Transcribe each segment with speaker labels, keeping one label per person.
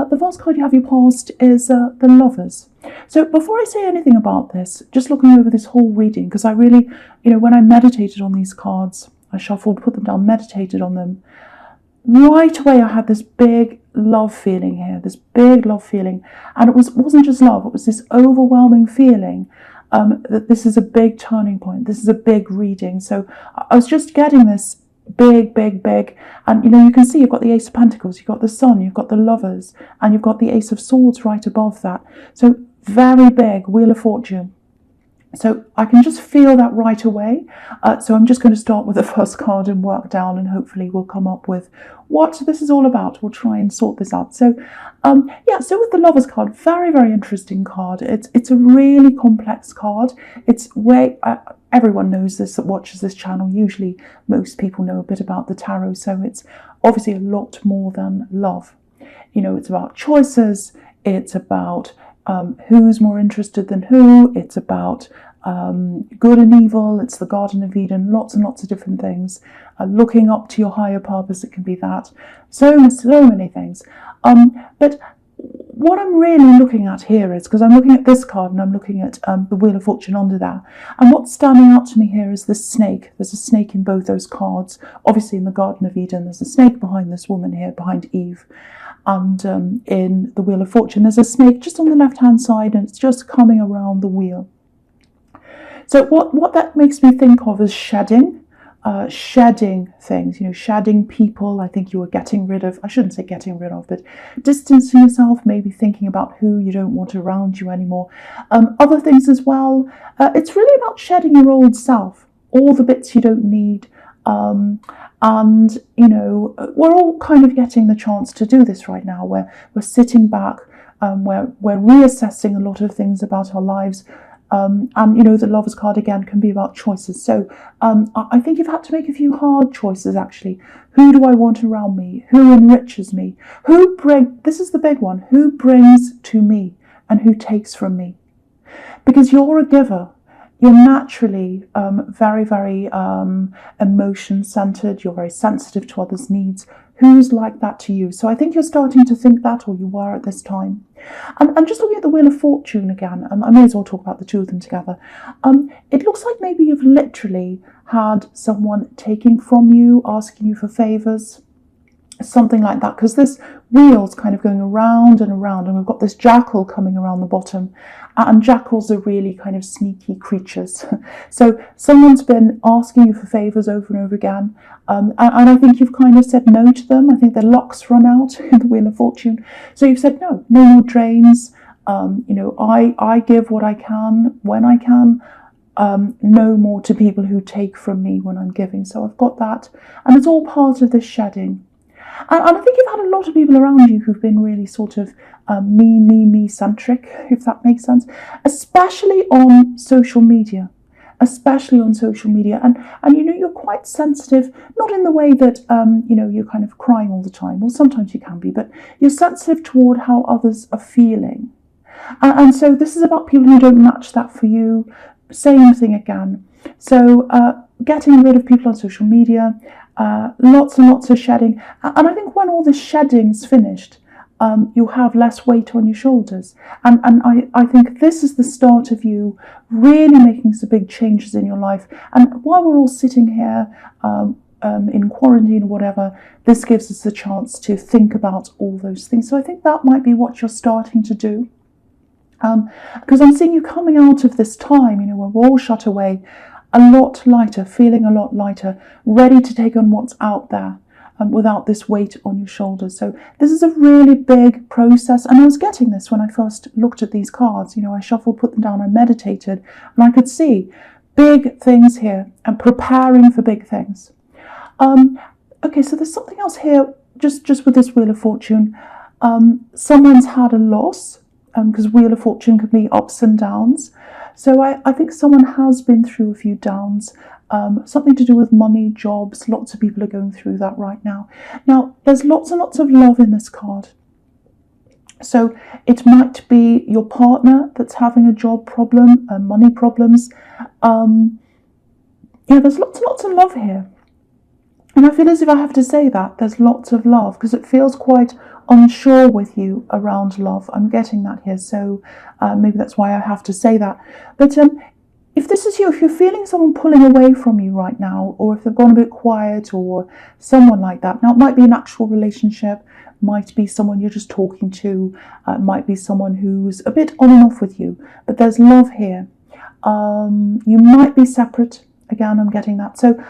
Speaker 1: The last card you have your past is the Lovers. So before I say anything about this, just looking over this whole reading, because I really, when I meditated on these cards, I shuffled, put them down, meditated on them, right away I had this big love feeling here, this big love feeling. And it wasn't just love, it was this overwhelming feeling that this is a big turning point, this is a big reading. So I was just getting this big, and you can see you've got the Ace of Pentacles, you've got the Sun, you've got the Lovers, and you've got the Ace of Swords right above that. So very big, Wheel of Fortune. So I can just feel that right away. So I'm just going to start with the first card and work down, and hopefully we'll come up with what this is all about. We'll try and sort this out. So so with the Lovers card, very, very interesting card. It's a really complex card. It's way everyone knows this that watches this channel. Usually most people know a bit about the tarot, so it's obviously a lot more than love. It's about choices, it's about who's more interested than who, it's about good and evil, it's the Garden of Eden, lots and lots of different things. Looking up to your higher purpose, it can be that. So many things. But what I'm really looking at here is, because I'm looking at this card and I'm looking at the Wheel of Fortune under there, and what's standing out to me here is this snake. There's a snake in both those cards. Obviously in the Garden of Eden, there's a snake behind this woman here, behind Eve. And in the Wheel of Fortune, there's a snake just on the left-hand side, and it's just coming around the wheel. So what that makes me think of is shedding things, shedding people. I think you were getting rid of, I shouldn't say getting rid of, but distancing yourself, maybe thinking about who you don't want around you anymore. Other things as well, it's really about shedding your old self, all the bits you don't need. And we're all kind of getting the chance to do this right now, where we're sitting back, we're reassessing a lot of things about our lives. And the Lovers card again can be about choices. So I think you've had to make a few hard choices actually. Who do I want around me? Who enriches me? This is the big one, who brings to me and who takes from me? Because you're a giver. You're naturally very, very emotion-centered. You're very sensitive to others' needs. Who's like that to you? So I think you're starting to think that, or you were at this time. And just looking at the Wheel of Fortune again, I may as well talk about the two of them together. It looks like maybe you've literally had someone taking from you, asking you for favours, something like that, because this wheel's kind of going around and around, and we've got this jackal coming around the bottom, and jackals are really kind of sneaky creatures. So someone's been asking you for favours over and over again, and I think you've kind of said no to them. I think their luck's run out in the Wheel of Fortune, so you've said no more drains. I give what I can when I can. No more to people who take from me when I'm giving. So I've got that, and it's all part of this shedding. And I think you've had a lot of people around you who've been really sort of me-centric, if that makes sense, especially on social media. And you're quite sensitive, not in the way that, you're kind of crying all the time, or sometimes you can be, but you're sensitive toward how others are feeling. And so this is about people who don't match that for you. Same thing again. So getting rid of people on social media, lots and lots of shedding. And I think when all this shedding's finished, you'll have less weight on your shoulders. And I think this is the start of you really making some big changes in your life. And while we're all sitting here in quarantine or whatever, this gives us a chance to think about all those things. So I think that might be what you're starting to do. Because I'm seeing you coming out of this time, where we're all shut away, a lot lighter, feeling a lot lighter, ready to take on what's out there without this weight on your shoulders. So this is a really big process, and I was getting this when I first looked at these cards. I shuffled, put them down, I meditated, and I could see big things here and preparing for big things. Okay, so there's something else here, just with this Wheel of Fortune. Someone's had a loss, because Wheel of Fortune can be ups and downs. So I think someone has been through a few downs, something to do with money, jobs. Lots of people are going through that right now. Now, there's lots and lots of love in this card. So it might be your partner that's having a job problem, money problems. There's lots and lots of love here. And I feel as if I have to say that there's lots of love, because it feels quite unsure with you around love. I'm getting that here, so maybe that's why I have to say that. But if this is you, if you're feeling someone pulling away from you right now, or if they've gone a bit quiet, or someone like that, now it might be an actual relationship, might be someone you're just talking to, might be someone who's a bit on and off with you, but there's love here. You might be separate. Again, I'm getting that. So,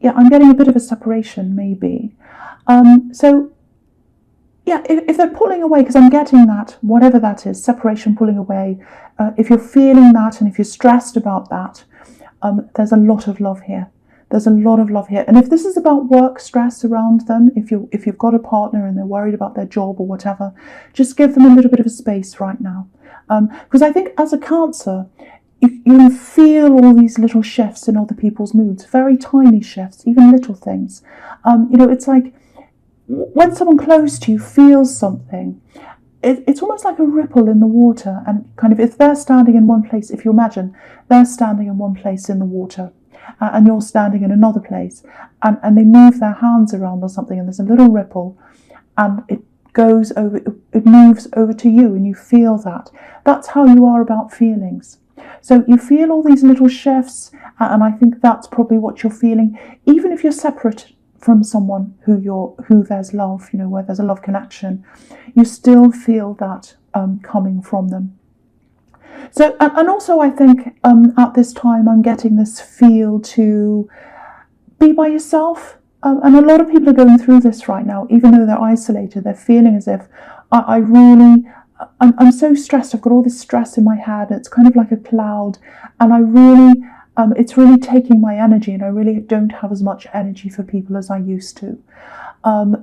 Speaker 1: yeah, I'm getting a bit of a separation, maybe. So, yeah, if they're pulling away, because I'm getting that, whatever that is, separation, pulling away, if you're feeling that and if you're stressed about that, there's a lot of love here. There's a lot of love here. And if this is about work stress around them, if you've got a partner and they're worried about their job or whatever, just give them a little bit of a space right now. Because I think as a Cancer, you feel all these little shifts in other people's moods, very tiny shifts, even little things. It's like when someone close to you feels something, it's almost like a ripple in the water. And kind of, if they're standing in one place, if you imagine they're standing in one place in the water, and you're standing in another place, and they move their hands around or something, and there's a little ripple, and it goes over, it moves over to you, and you feel that. That's how you are about feelings. So you feel all these little shifts, and I think that's probably what you're feeling, even if you're separate from someone who there's love, where there's a love connection, you still feel that coming from them. So, and also I think at this time I'm getting this feel to be by yourself. And a lot of people are going through this right now, even though they're isolated. They're feeling as if I'm so stressed. I've got all this stress in my head. It's kind of like a cloud, and it's really taking my energy, and I really don't have as much energy for people as I used to.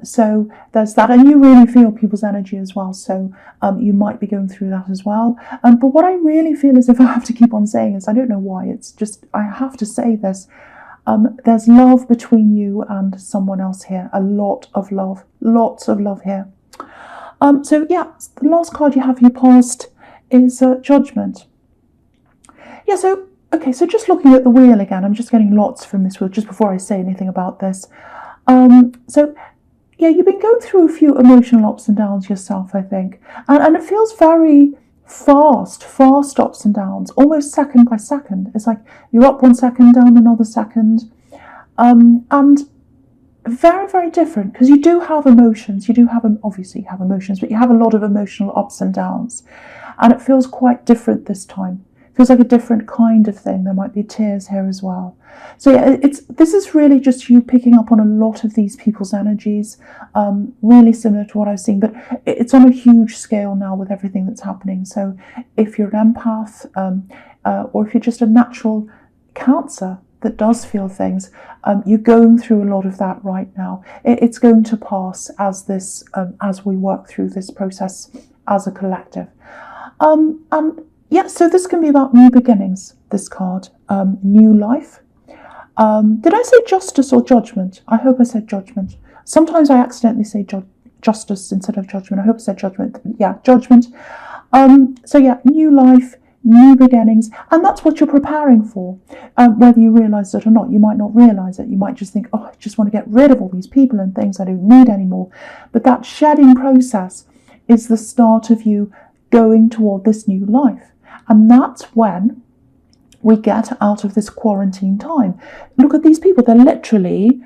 Speaker 1: So there's that, and you really feel people's energy as well. So you might be going through that as well. But what I really feel as if I have to keep on saying is, I don't know why, it's just, I have to say this. There's love between you and someone else here. A lot of love, lots of love here. So yeah, the last card you have for your past is Judgment. Yeah, so, okay, so just looking at the wheel again, I'm just getting lots from this wheel just before I say anything about this. So yeah, you've been going through a few emotional ups and downs yourself, I think. And it feels very fast ups and downs, almost second by second. It's like you're up 1 second, down another second. And very, very different, because you do have emotions. Obviously you have emotions, but you have a lot of emotional ups and downs. And it feels quite different this time. It feels like a different kind of thing. There might be tears here as well. So yeah, this is really just you picking up on a lot of these people's energies, really similar to what I've seen, but it's on a huge scale now with everything that's happening. So if you're an empath, or if you're just a natural Cancer that does feel things, you're going through a lot of that right now. It's going to pass as we work through this process as a collective. And yeah, so this can be about new beginnings, this card, new life. Did I say justice or judgment? I hope I said judgment. Sometimes I accidentally say justice instead of judgment. I hope I said judgment. Yeah, judgment. So yeah, new life, new beginnings, and that's what you're preparing for, whether you realise it or not. You might not realise it. You might just think, oh, I just want to get rid of all these people and things I don't need anymore. But that shedding process is the start of you going toward this new life. And that's when we get out of this quarantine time. Look at these people. They're literally,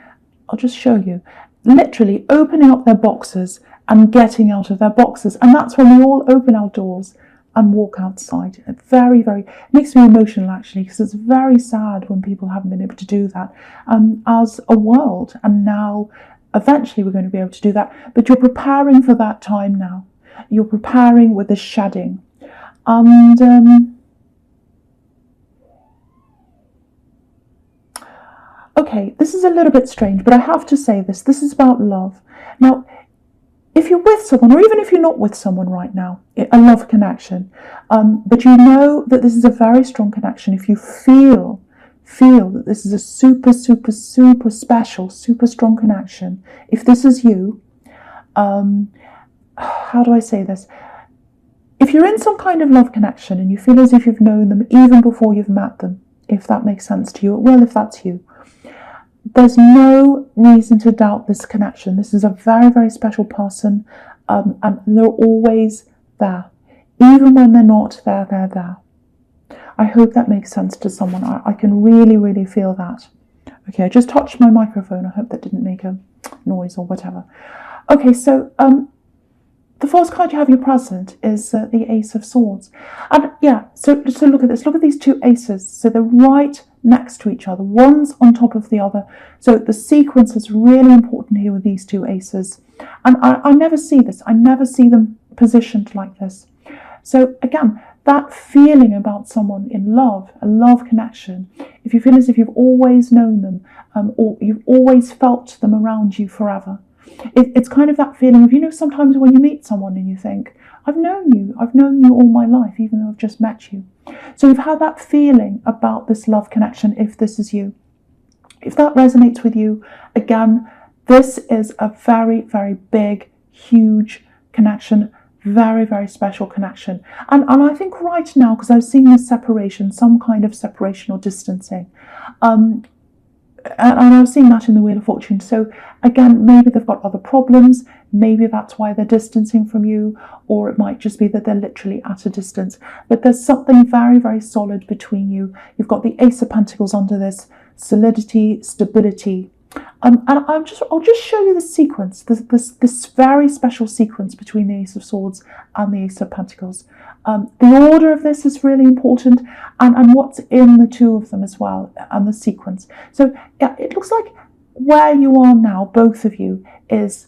Speaker 1: I'll just show you, literally opening up their boxes and getting out of their boxes. And that's when we all open our doors and walk outside. It very, very makes me emotional, actually, because it's very sad when people haven't been able to do that as a world. And now, eventually, we're going to be able to do that. But you're preparing for that time now. You're preparing with the shedding. And okay, this is a little bit strange, but I have to say this. This is about love. Now, if you're with someone, or even if you're not with someone right now, a love connection, but you know that this is a very strong connection, if you feel that this is a super, super, super special, super strong connection, if this is you, how do I say this? If you're in some kind of love connection and you feel as if you've known them even before you've met them, if that makes sense to you, well, if that's you, there's no reason to doubt this connection. This is a very, very special person, and they're always there. Even when they're not there, they're there. I hope that makes sense to someone. I can really, really feel that. Okay, I just touched my microphone. I hope that didn't make a noise or whatever. Okay, so the fourth card you have in your present is the Ace of Swords. And yeah, so look at this. Look at these two aces. So they're right next to each other. One's on top of the other. So the sequence is really important here with these two aces. And I never see this. I never see them positioned like this. So again, that feeling about someone in love, a love connection, if you feel as if you've always known them, or you've always felt them around you forever, it's kind of that feeling of, you know, sometimes when you meet someone and you think, I've known you all my life, even though I've just met you. So you've had that feeling about this love connection, if this is you. If that resonates with you, again, this is a very, very big, huge connection, very, very special connection. And I think right now, because I've seen this separation, some kind of separation or distancing, and I've seen that in the Wheel of Fortune. So again, maybe they've got other problems. Maybe that's why they're distancing from you, or it might just be that they're literally at a distance. But there's something very, very solid between you. You've got the Ace of Pentacles under this, solidity, stability. And I'll just show you the sequence, this very special sequence between the Ace of Swords and the Ace of Pentacles. The order of this is really important, and what's in the two of them as well, and the sequence. So yeah, it looks like where you are now, both of you, is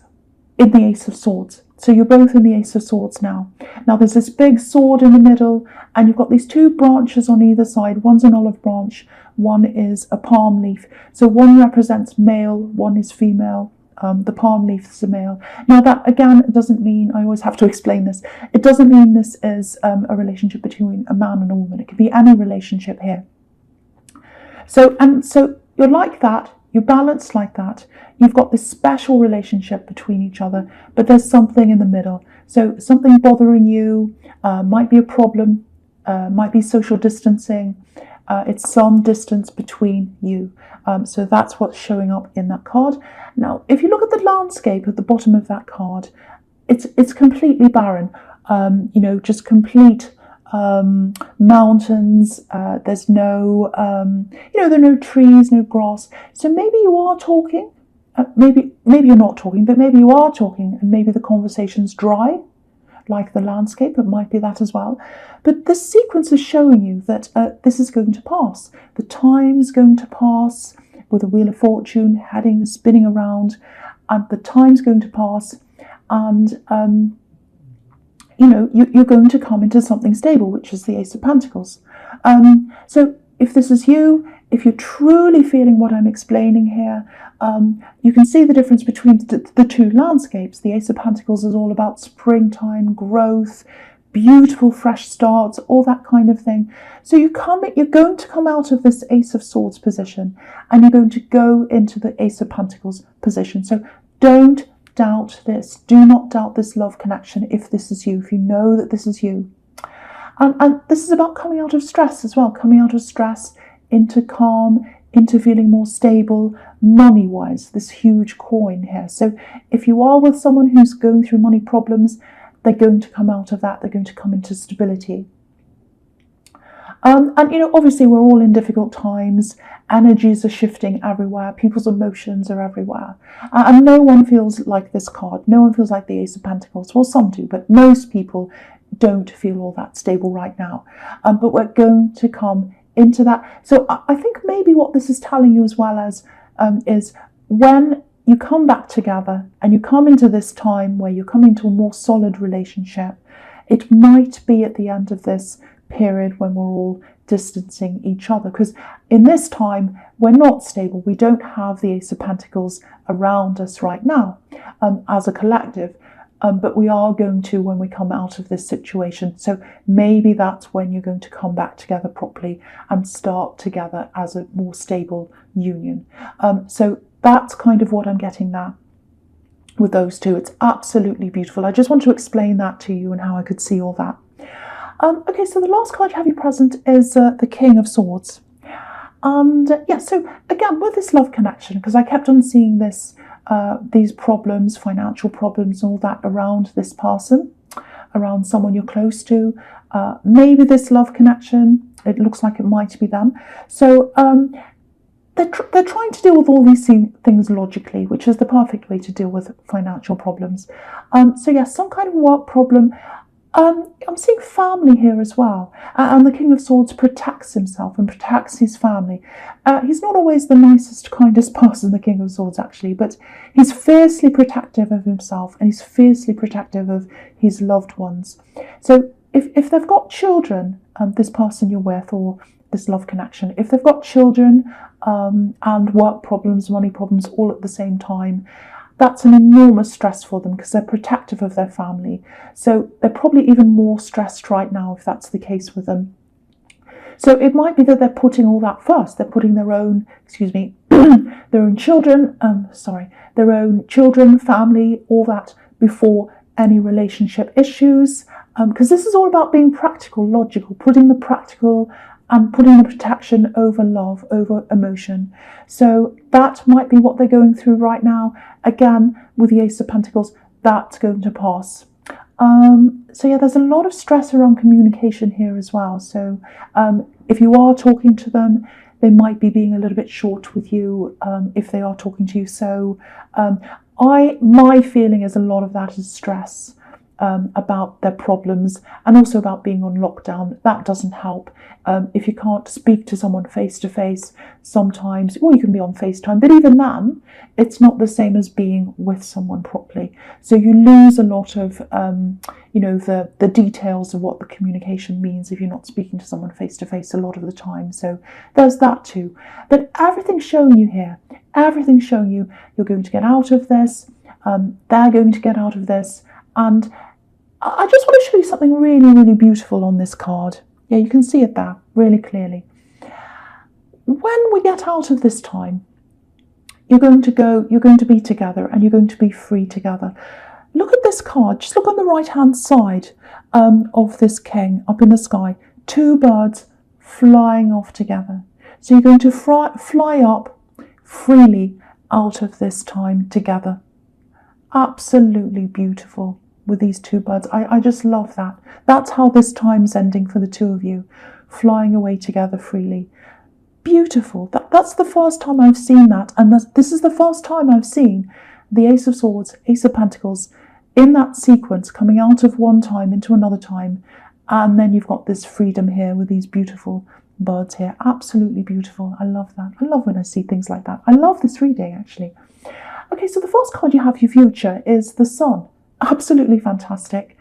Speaker 1: in the Ace of Swords. So you're both in the Ace of Swords now. Now there's this big sword in the middle, and you've got these two branches on either side. One's an olive branch, one is a palm leaf. So one represents male, one is female. The palm leaf is a male. Now that, again, doesn't mean, I always have to explain this, it doesn't mean this is a relationship between a man and a woman. It could be any relationship here. So you're like that, you're balanced like that. You've got this special relationship between each other, but there's something in the middle. So something bothering you, might be a problem, might be social distancing. It's some distance between you. So that's what's showing up in that card. Now, if you look at the landscape at the bottom of that card, it's completely barren. Just complete mountains. There's no, there are no trees, no grass. So maybe you are talking. Maybe you're not talking, but maybe you are talking, and maybe the conversation's dry, like the landscape. It might be that as well. But this sequence is showing you that this is going to pass. The time's going to pass with a Wheel of Fortune spinning around, and the time's going to pass, and you're going to come into something stable, which is the Ace of Pentacles. So if this is you, if you're truly feeling what I'm explaining here, you can see the difference between the two landscapes. The Ace of Pentacles is all about springtime, growth, beautiful fresh starts, all that kind of thing. So you're going to come out of this Ace of Swords position, and you're going to go into the Ace of Pentacles position. So don't doubt this. Do not doubt this love connection if this is you, if you know that this is you. And this is about coming out of stress as well, coming out of stress into calm, into feeling more stable, money-wise, this huge coin here. So if you are with someone who's going through money problems, they're going to come out of that. They're going to come into stability. Obviously we're all in difficult times. Energies are shifting everywhere. People's emotions are everywhere. And no one feels like this card. No one feels like the Ace of Pentacles. Well, some do, but most people don't feel all that stable right now. But we're going to come into that. So I think maybe what this is telling you as well as is when you come back together and you come into this time where you're coming to a more solid relationship, it might be at the end of this period when we're all distancing each other, because in this time we're not stable. We don't have the Ace of Pentacles around us right now as a collective, but we are going to when we come out of this situation. So maybe that's when you're going to come back together properly and start together as a more stable union. So that's kind of what I'm getting there with those two. It's absolutely beautiful. I just want to explain that to you and how I could see all that. Okay, so the last card you have you present is the King of Swords. And yeah, so again, with this love connection, because I kept on seeing this, these problems, financial problems, all that around this person, around someone you're close to, maybe this love connection, it looks like it might be them. So they're trying to deal with all these things logically, which is the perfect way to deal with financial problems. So yeah, some kind of work problem. I'm seeing family here as well, and the King of Swords protects himself and protects his family. He's not always the nicest, kindest person, the King of Swords, actually, but he's fiercely protective of himself, and he's fiercely protective of his loved ones. So if they've got children, this person you're with, or this love connection, if they've got children and work problems, money problems all at the same time, that's an enormous stress for them because they're protective of their family. So they're probably even more stressed right now if that's the case with them. So it might be that they're putting all that first. They're putting their own, their own children, their own children, family, all that before any relationship issues. Because this is all about being practical, logical, putting the practical and putting the protection over love, over emotion. So that might be what they're going through right now. Again, with the Ace of Pentacles, that's going to pass. So yeah, there's a lot of stress around communication here as well. So if you are talking to them, they might be being a little bit short with you if they are talking to you. So my feeling is a lot of that is stress. About their problems and also about being on lockdown. That doesn't help. If you can't speak to someone face to face, sometimes, well, you can be on FaceTime, but even then, it's not the same as being with someone properly. So you lose a lot of, the details of what the communication means if you're not speaking to someone face to face a lot of the time. So there's that too. But everything's showing you here. Everything's showing you you're going to get out of this. They're going to get out of this. And I just want to show you something really, really beautiful on this card. Yeah, you can see it there really clearly. When we get out of this time, you're going to be together and you're going to be free together. Look at this card. Just look on the right-hand side of this king up in the sky. Two birds flying off together. So you're going to fly up freely out of this time together. Absolutely beautiful with these two birds. I just love that. That's how this time's ending for the two of you, flying away together freely. Beautiful. That's the first time I've seen that, and this is the first time I've seen the Ace of Swords, Ace of Pentacles in that sequence, coming out of one time into another time, and then you've got this freedom here with these beautiful birds here. Absolutely beautiful. I love that. I love when I see things like that. I love this reading, actually. Okay, so the first card you have for your future is the Sun. Absolutely fantastic.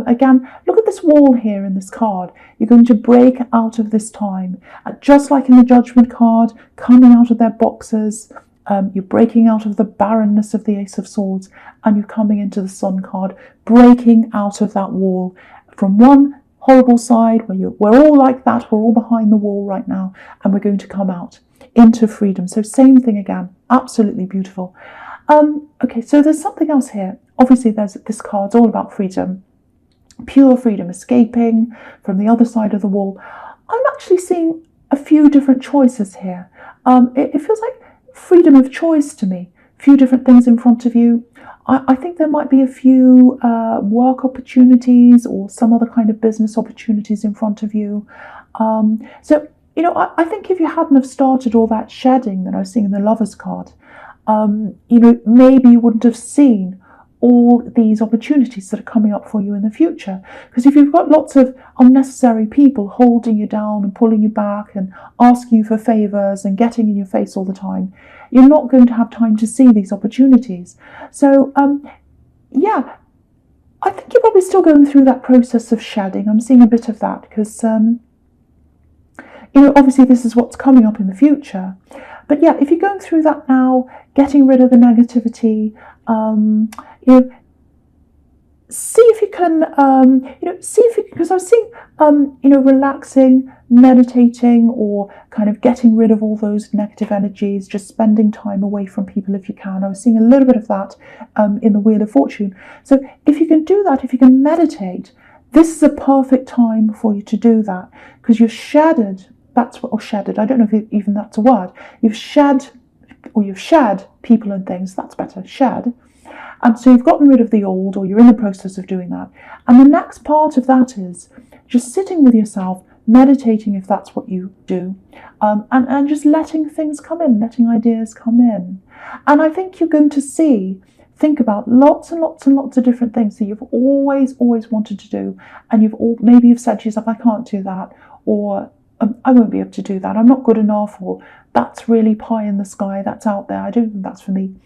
Speaker 1: Again, look at this wall here in this card. You're going to break out of this time. Just like in the Judgment card, coming out of their boxes, you're breaking out of the barrenness of the Ace of Swords, and you're coming into the Sun card, breaking out of that wall from one horrible side where we're all like that, we're all behind the wall right now, and we're going to come out into freedom. So same thing again, absolutely beautiful. Okay, so there's something else here. Obviously, this card's all about freedom, pure freedom, escaping from the other side of the wall. I'm actually seeing a few different choices here. It feels like freedom of choice to me. A few different things in front of you. I think there might be a few work opportunities or some other kind of business opportunities in front of you. So, I think if you hadn't have started all that shedding that I was seeing in the Lovers card, maybe you wouldn't have seen all these opportunities that are coming up for you in the future. Because if you've got lots of unnecessary people holding you down and pulling you back and asking you for favours and getting in your face all the time, you're not going to have time to see these opportunities. So, yeah, I think you're probably still going through that process of shedding. I'm seeing a bit of that because, obviously this is what's coming up in the future. But yeah, if you're going through that now, getting rid of the negativity, see if you can, because I was seeing, relaxing, meditating, or kind of getting rid of all those negative energies, just spending time away from people if you can. I was seeing a little bit of that in the Wheel of Fortune. So if you can do that, if you can meditate, this is a perfect time for you to do that because you're shattered That's what, or shedded. I don't know if even that's a word. You've shed people and things. That's better. Shed. And so you've gotten rid of the old, or you're in the process of doing that. And the next part of that is just sitting with yourself, meditating if that's what you do, and just letting things come in, letting ideas come in. And I think you're going to think about lots and lots and lots of different things that you've always wanted to do, and maybe you've said to yourself, I can't do that, or I won't be able to do that, I'm not good enough, or that's really pie in the sky, that's out there, I don't think that's for me.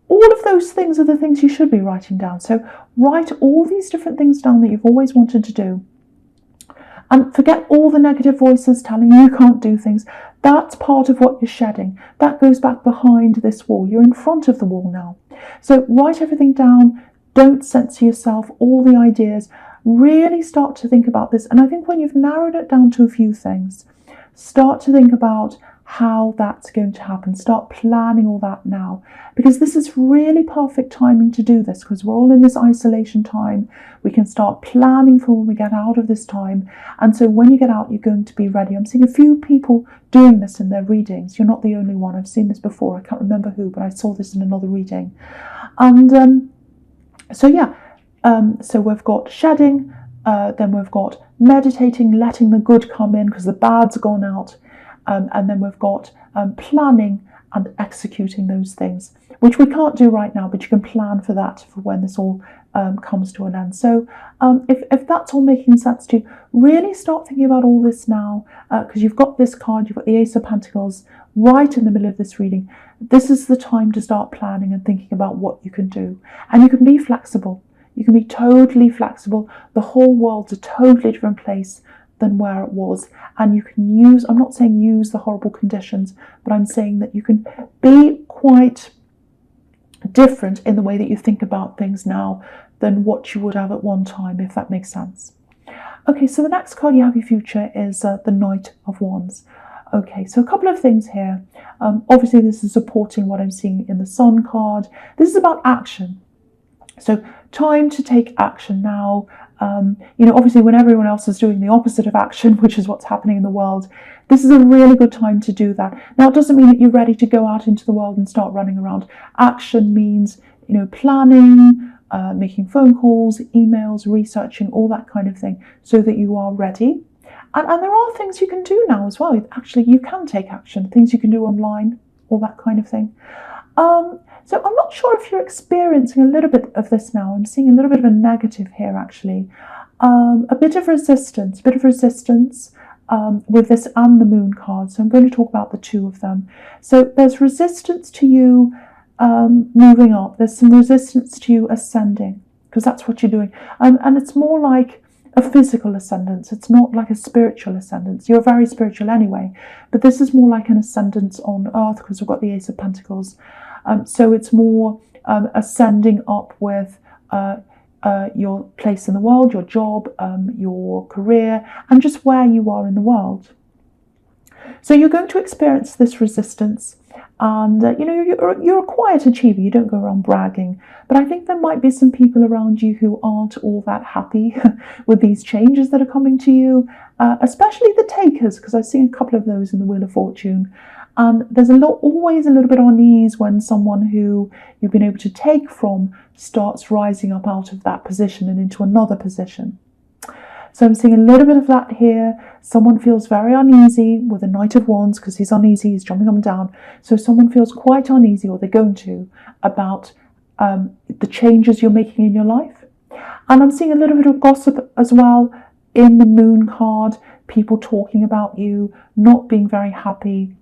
Speaker 1: All of those things are the things you should be writing down. So write all these different things down that you've always wanted to do. And forget all the negative voices telling you can't do things. That's part of what you're shedding. That goes back behind this wall. You're in front of the wall now. So write everything down. Don't censor yourself, all the ideas. Really start to think about this. And I think when you've narrowed it down to a few things, start to think about how that's going to happen. Start planning all that now, because this is really perfect timing to do this, because we're all in this isolation time. We can start planning for when we get out of this time, and so when you get out, you're going to be ready. I'm seeing a few people doing this in their readings. You're not the only one. I've seen this before. I can't remember who, but I saw this in another reading. And so we've got shedding, then we've got meditating, letting the good come in because the bad's gone out. And then we've got planning and executing those things, which we can't do right now, but you can plan for that for when this all comes to an end. So if that's all making sense to you, really start thinking about all this now, because you've got this card, you've got the Ace of Pentacles right in the middle of this reading. This is the time to start planning and thinking about what you can do. And you can be flexible. You can be totally flexible. The whole world's a totally different place than where it was, and you can use, I'm not saying use the horrible conditions, but I'm saying that you can be quite different in the way that you think about things now than what you would have at one time, if that makes sense. Okay, so the next card you have your future is the Knight of Wands. Okay, so a couple of things here. Obviously this is supporting what I'm seeing in the Sun card. This is about action. So time to take action now. Obviously when everyone else is doing the opposite of action, which is what's happening in the world, this is a really good time to do that. Now, it doesn't mean that you're ready to go out into the world and start running around. Action means, planning, making phone calls, emails, researching, all that kind of thing, so that you are ready. And there are things you can do now as well. Actually, you can take action, things you can do online, all that kind of thing. So I'm not sure if you're experiencing a little bit of this now. I'm seeing a little bit of a negative here, actually. A bit of resistance with this and the Moon card. So I'm going to talk about the two of them. So there's resistance to you moving up. There's some resistance to you ascending, because that's what you're doing. And it's more like a physical ascendance. It's not like a spiritual ascendance. You're very spiritual anyway, but this is more like an ascendance on earth, because we've got the Ace of Pentacles. So it's more ascending up with your place in the world, your job, your career, and just where you are in the world. So you're going to experience this resistance, and you're a quiet achiever. You don't go around bragging, but I think there might be some people around you who aren't all that happy with these changes that are coming to you, especially the takers, because I've seen a couple of those in the Wheel of Fortune. And there's always a little bit of unease when someone who you've been able to take from starts rising up out of that position and into another position. So I'm seeing a little bit of that here. Someone feels very uneasy with the Knight of Wands, because he's uneasy, he's jumping up and down. So someone feels quite uneasy, or they're going to, about the changes you're making in your life. And I'm seeing a little bit of gossip as well in the Moon card. People talking about you, not being very happy